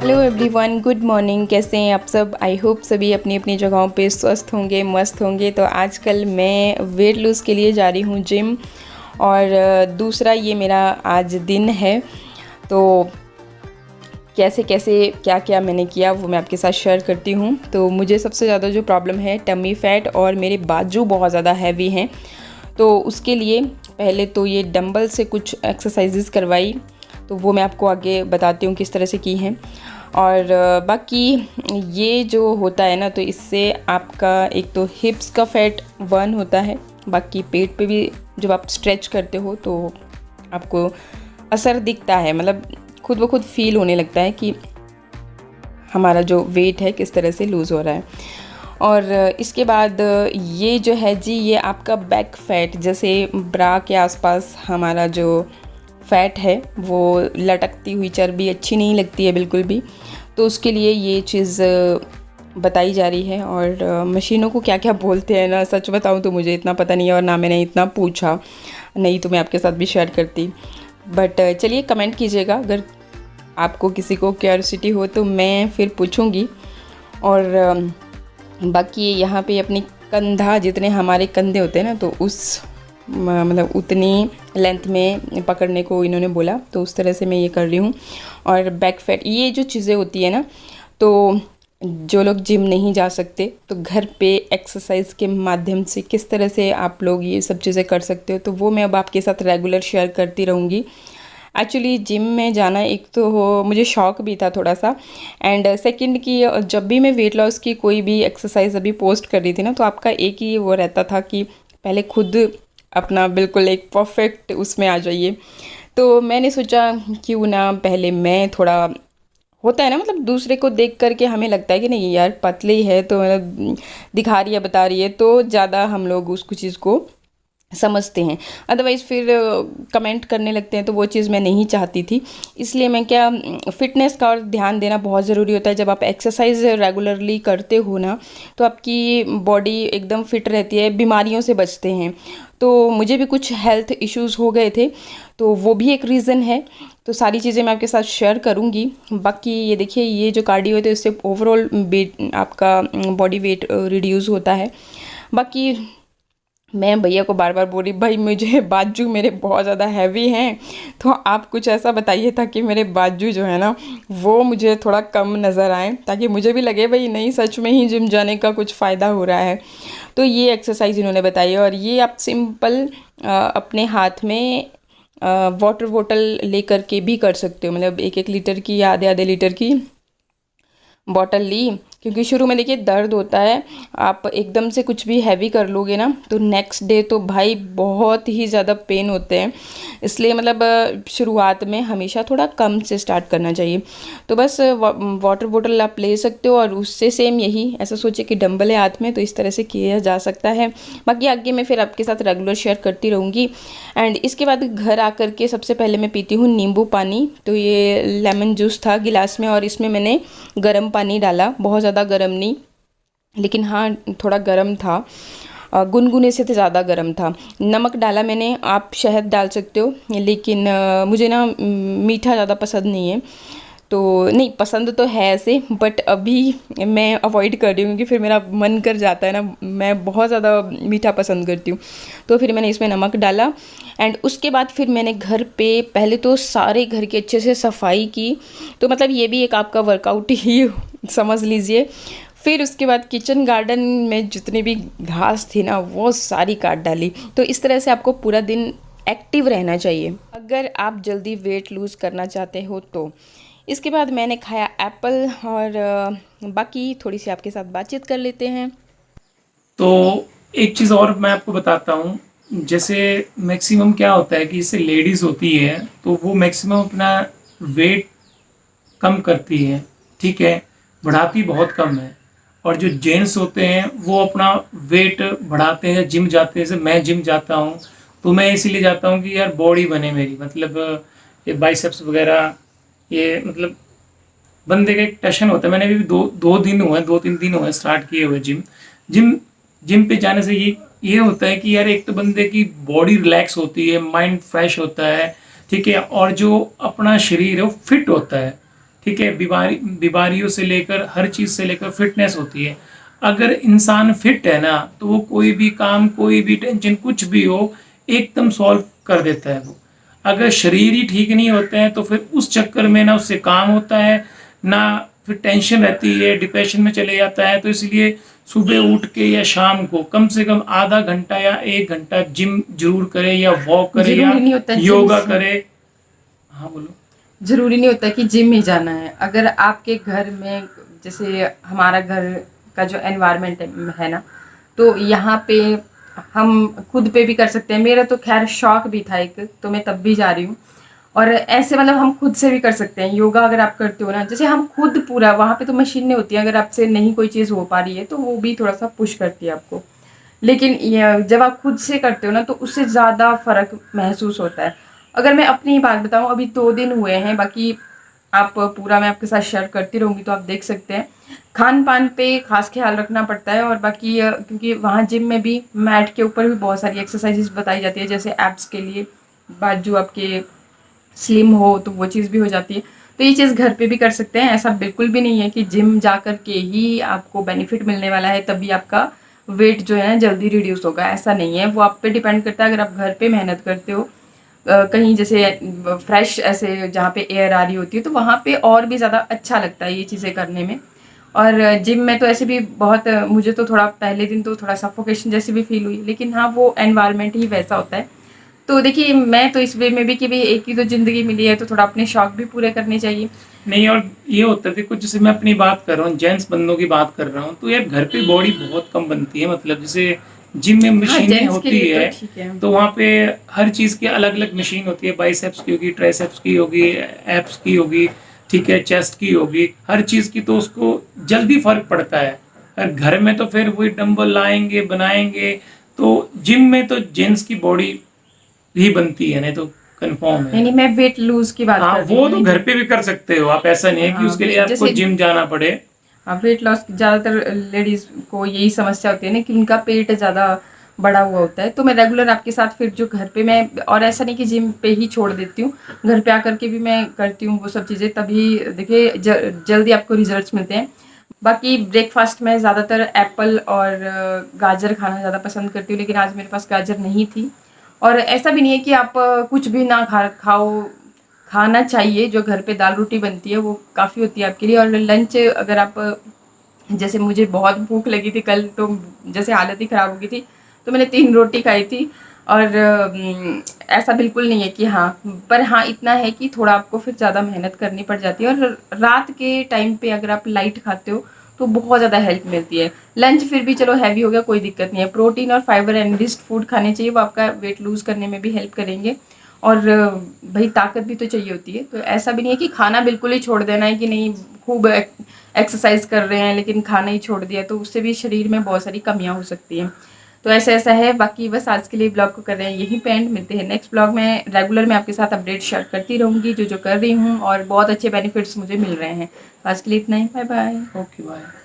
Hello everyone, good morning. कैसे हैं आप सब? आई होप सभी अपनी अपनी जगहों पे स्वस्थ होंगे, मस्त होंगे। तो आजकल मैं वेट लूज़ के लिए जा रही हूँ जिम, और दूसरा ये मेरा आज दिन है। तो कैसे कैसे क्या क्या मैंने किया वो मैं आपके साथ शेयर करती हूँ। तो मुझे सबसे ज़्यादा जो प्रॉब्लम है टमी फैट, और मेरे बाजू बहुत ज़्यादा हैवी हैं। तो उसके लिए पहले तो ये डंबल से कुछ एक्सरसाइजेस करवाई, तो वो मैं आपको आगे बताती हूँ किस तरह से की हैं। और बाकी ये जो होता है ना, तो इससे आपका एक तो हिप्स का फैट बर्न होता है, बाकी पेट पे भी जब आप स्ट्रेच करते हो तो आपको असर दिखता है, मतलब खुद ब खुद फील होने लगता है कि हमारा जो वेट है किस तरह से लूज़ हो रहा है। और इसके बाद ये जो है जी, ये आपका बैक फैट, जैसे ब्रा के आसपास हमारा जो फैट है वो लटकती हुई चर्बी अच्छी नहीं लगती है बिल्कुल भी। तो उसके लिए ये चीज़ बताई जा रही है। और मशीनों को क्या क्या बोलते हैं ना, सच बताऊं तो मुझे इतना पता नहीं है, और ना मैंने इतना पूछा, नहीं तो मैं आपके साथ भी शेयर करती। बट चलिए कमेंट कीजिएगा अगर आपको किसी को क्यूरियोसिटी हो, तो मैं फिर पूछूंगी। और बाकी यहाँ पे अपनी कंधा, जितने हमारे कंधे होते हैं ना, तो उस मतलब उतनी लेंथ में पकड़ने को इन्होंने बोला, तो उस तरह से मैं ये कर रही हूँ। और बैक फैट, ये जो चीज़ें होती है ना, तो जो लोग जिम नहीं जा सकते तो घर पे एक्सरसाइज के माध्यम से किस तरह से आप लोग ये सब चीज़ें कर सकते हो, तो वो मैं अब आपके साथ रेगुलर शेयर करती रहूँगी। एक्चुअली जिम में जाना एक तो मुझे शौक भी था थोड़ा सा, एंड सेकंड कि जब भी मैं वेट लॉस की कोई भी एक्सरसाइज अभी पोस्ट कर रही थी ना, तो आपका एक ही वो रहता था कि पहले खुद अपना बिल्कुल एक परफेक्ट उसमें आ जाइए। तो मैंने सोचा क्यों ना पहले मैं थोड़ा, होता है ना, मतलब दूसरे को देख करके हमें लगता है कि नहीं यार पतली है तो मतलब दिखा रही है, बता रही है, तो ज़्यादा हम लोग उसको चीज़ को समझते हैं, अदरवाइज़ फिर कमेंट करने लगते हैं, तो वो चीज़ मैं नहीं चाहती थी। इसलिए मैं क्या, फ़िटनेस का और ध्यान देना बहुत ज़रूरी होता है। जब आप एक्सरसाइज रेगुलरली करते हो ना, तो आपकी बॉडी एकदम फिट रहती है, बीमारियों से बचते हैं। तो मुझे भी कुछ हेल्थ इश्यूज़ हो गए थे, तो वो भी एक रीज़न है। तो सारी चीज़ें मैं आपके साथ शेयर करूँगी। बाकी ये देखिए, ये जो कार्डियो है तो इससे ओवरऑल वेट, आपका बॉडी वेट रिड्यूस होता है। बाकी मैं भैया को बार बार बोल रही, भाई मुझे बाजू मेरे बहुत ज़्यादा हैवी हैं, तो आप कुछ ऐसा बताइए ताकि मेरे बाजू जो है ना वो मुझे थोड़ा कम नज़र आए, ताकि मुझे भी लगे भाई नहीं सच में ही जिम जाने का कुछ फ़ायदा हो रहा है। तो ये एक्सरसाइज इन्होंने बताई है, और ये आप सिंपल अपने हाथ में वाटर बोतल लेकर के भी कर सकते हो, मतलब 1-1 लीटर की या आधे आधे लीटर की बॉटल ली। क्योंकि शुरू में देखिए दर्द होता है, आप एकदम से कुछ भी हैवी कर लोगे ना, तो नेक्स्ट डे तो भाई बहुत ही ज़्यादा पेन होते हैं। इसलिए मतलब शुरुआत में हमेशा थोड़ा कम से स्टार्ट करना चाहिए। तो बस वाटर बोतल आप ले सकते हो, और उससे सेम यही ऐसा सोचिए कि डंबल है हाथ में, तो इस तरह से किया जा सकता है। बाकी आगे मैं फिर आपके साथ रेगुलर शेयर करती रहूँगी। एंड इसके बाद घर आकर के सबसे पहले मैं पीती हूँ नींबू पानी। तो ये लेमन जूस था गिलास में, और इसमें मैंने गर्म पानी डाला, बहुत ज़्यादा गर्म नहीं, लेकिन हाँ थोड़ा गर्म था, गुनगुने से तो ज़्यादा गर्म था। नमक डाला मैंने, आप शहद डाल सकते हो, लेकिन मुझे ना मीठा ज़्यादा पसंद नहीं है। तो नहीं, पसंद तो है ऐसे, बट अभी मैं अवॉइड कर रही हूँ क्योंकि फिर मेरा मन कर जाता है ना, मैं बहुत ज़्यादा मीठा पसंद करती हूँ। तो फिर मैंने इसमें नमक डाला, एंड उसके बाद फिर मैंने घर पे पहले तो सारे घर की अच्छे से सफाई की। तो मतलब ये भी एक आपका वर्कआउट ही समझ लीजिए। फिर उसके बाद किचन गार्डन में जितनी भी घास थी ना वो सारी काट डाली। तो इस तरह से आपको पूरा दिन एक्टिव रहना चाहिए अगर आप जल्दी वेट लूज़ करना चाहते हो तो। इसके बाद मैंने खाया एप्पल, और बाकी थोड़ी सी आपके साथ बातचीत कर लेते हैं। तो एक चीज़ और मैं आपको बताता हूँ। जैसे मैक्सिमम क्या होता है कि इससे लेडीज़ होती है तो वो मैक्सिमम अपना वेट कम करती है, ठीक है, बढ़ाती बहुत कम है। और जो जेंट्स होते हैं वो अपना वेट बढ़ाते हैं, जिम जाते हैं। जैसे मैं जिम जाता हूँ तो मैं इसीलिए जाता हूँ कि यार बॉडी बने मेरी, मतलब ये बाइसेप्स वगैरह, ये मतलब बंदे का एक टशन होता है। मैंने अभी दो दो दिन हुए, 2-3 दिन हुए स्टार्ट किए हुए जिम। जिम जिम पे जाने से ये होता है कि यार एक तो बंदे की बॉडी रिलैक्स होती है, माइंड फ्रेश होता है, ठीक है, और जो अपना शरीर है वो फिट होता है। ठीक है, बीमारियों से लेकर हर चीज़ से लेकर फिटनेस होती है। अगर इंसान फिट है ना, तो वो कोई भी काम, कोई भी टेंशन, कुछ भी हो, एकदम सॉल्व कर देता है वो। अगर शरीर ही ठीक नहीं होते हैं तो फिर उस चक्कर में ना उससे काम होता है, ना फिर टेंशन रहती है, डिप्रेशन में चले जाता है। तो इसलिए सुबह उठ के या शाम को कम से कम आधा घंटा या 1 घंटा जिम ज़रूर करे, या वॉक करे, या जरूरी नहीं होता जिम योगा करे। हाँ, बोलो। जरूरी नहीं होता कि जिम ही जाना है। अगर आपके घर में, जैसे हमारा घर का जो एनवायरनमेंट है ना, तो यहाँ पे हम खुद पे भी कर सकते हैं। मेरा तो खैर शौक भी था एक, तो मैं तब भी जा रही हूँ। और ऐसे मतलब हम खुद से भी कर सकते हैं योगा। अगर आप करते हो ना, जैसे हम खुद पूरा, वहाँ पे तो मशीनें होती हैं, अगर आपसे नहीं कोई चीज़ हो पा रही है तो वो भी थोड़ा सा पुश करती है आपको। लेकिन जब आप खुद से करते हो ना, तो उससे ज़्यादा फ़र्क महसूस होता है। अगर मैं अपनी ही बात बताऊँ, अभी 2 दिन हुए हैं, बाकी आप पूरा मैं आपके साथ शेयर करती रहूँगी तो आप देख सकते हैं। खान-पान पे ख़ास ख़्याल रखना पड़ता है। और बाकी क्योंकि वहाँ जिम में भी मैट के ऊपर भी बहुत सारी एक्सरसाइज़ेज़ बताई जाती है, जैसे एब्स के लिए, बाजू आपके स्लिम हो तो वो चीज़ भी हो जाती है। तो ये चीज़ घर पे भी कर सकते हैं। ऐसा बिल्कुल भी नहीं है कि जिम जा कर के ही आपको बेनिफिट मिलने वाला है, तभी आपका वेट जो है ना जल्दी रिड्यूस होगा, ऐसा नहीं है। वो आप पे डिपेंड करता है। अगर आप घर पे मेहनत करते हो, कहीं जैसे फ्रेश ऐसे जहाँ पे एयर आ रही होती है, तो वहाँ पे और भी ज़्यादा अच्छा लगता है ये चीज़ें करने में। और जिम में तो ऐसे भी बहुत, मुझे तो थोड़ा पहले दिन तो थोड़ा सफोकेशन जैसी भी फील हुई, लेकिन हाँ, वो एनवायरनमेंट ही वैसा होता है। तो देखिए, मैं तो इस वे में भी कि भाई एक ही तो ज़िंदगी मिली है, तो थोड़ा अपने शौक भी पूरे करने चाहिए। नहीं, और ये होता है, देखो जैसे मैं अपनी बात कर रहा हूँ, जेंट्स बंदों की बात कर रहा हूँ, तो यार घर पे बॉडी बहुत कम बनती है। मतलब जैसे जिम में हाँ, मशीनें जेंट्स के होती लिए तो है, ठीक है। तो वहाँ पे हर चीज़ की अलग अलग मशीन होती है। बाइसेप्स की होगी, ट्राइसेप्स की होगी, एप्स की होगी, ठीक है, चेस्ट की होगी, हर चीज़ की। तो उसको जल्दी फर्क पड़ता है। और घर में तो फिर वही डंबल लाएंगे, बनाएंगे। तो जिम में तो जेंट्स की बॉडी ही बनती है, नहीं तो कंफर्म नहीं, है। नहीं, मैं वेट लूज़ की बात हाँ, कर रही वो हूँ, तो नहीं। घर पे भी कर सकते हो आप, ऐसा नहीं है कि हाँ, उसके लिए वे आपको जैसे जिम जाना पड़े। वेट लॉस ज़्यादातर लेडीज़ को यही समस्या होती है ना, कि उनका पेट ज़्यादा बड़ा हुआ होता है। तो मैं रेगुलर आपके साथ फिर जो घर पे मैं, और ऐसा नहीं कि जिम पे ही छोड़ देती हूँ, घर पे आकर के भी मैं करती हूँ वो सब चीज़ें, तभी देखिए जल्दी आपको रिजल्ट्स मिलते हैं। बाकी ब्रेकफास्ट में ज़्यादातर एप्पल और गाजर खाना ज़्यादा पसंद करती हूँ, लेकिन आज मेरे पास गाजर नहीं थी। और ऐसा भी नहीं है कि आप कुछ भी ना खाओ, खाना चाहिए। जो घर पे दाल रोटी बनती है वो काफ़ी होती है आपके लिए। और लंच अगर आप, जैसे मुझे बहुत भूख लगी थी कल, तो जैसे हालत ही ख़राब हो गई थी, तो मैंने 3 रोटी खाई थी। और ऐसा बिल्कुल नहीं है कि हाँ, पर हाँ, इतना है कि थोड़ा आपको फिर ज़्यादा मेहनत करनी पड़ जाती है। और रात के टाइम पे अगर आप लाइट खाते हो तो बहुत ज़्यादा हेल्प मिलती है। लंच फिर भी चलो हैवी हो गया, कोई दिक्कत नहीं है। प्रोटीन और फाइबर एनरिच्ड फूड खाने चाहिए, वो आपका वेट लूज़ करने में भी हेल्प करेंगे। और भाई ताकत भी तो चाहिए होती है। तो ऐसा भी नहीं है कि खाना बिल्कुल ही छोड़ देना है, कि नहीं खूब एक्सरसाइज कर रहे हैं लेकिन खाना ही छोड़ दिया, तो उससे भी शरीर में बहुत सारी कमियां हो सकती हैं। तो ऐसा है। बाकी बस आज के लिए ब्लॉग को कर रहे हैं यहीं पे एंड। मिलते हैं नेक्स्ट ब्लॉग में। रेगुलर मैं आपके साथ अपडेट शेयर करती रहूँगी जो जो कर रही हूँ, और बहुत अच्छे बेनिफिट्स मुझे मिल रहे हैं। आज के लिए इतना ही। Bye bye. Okay, bye.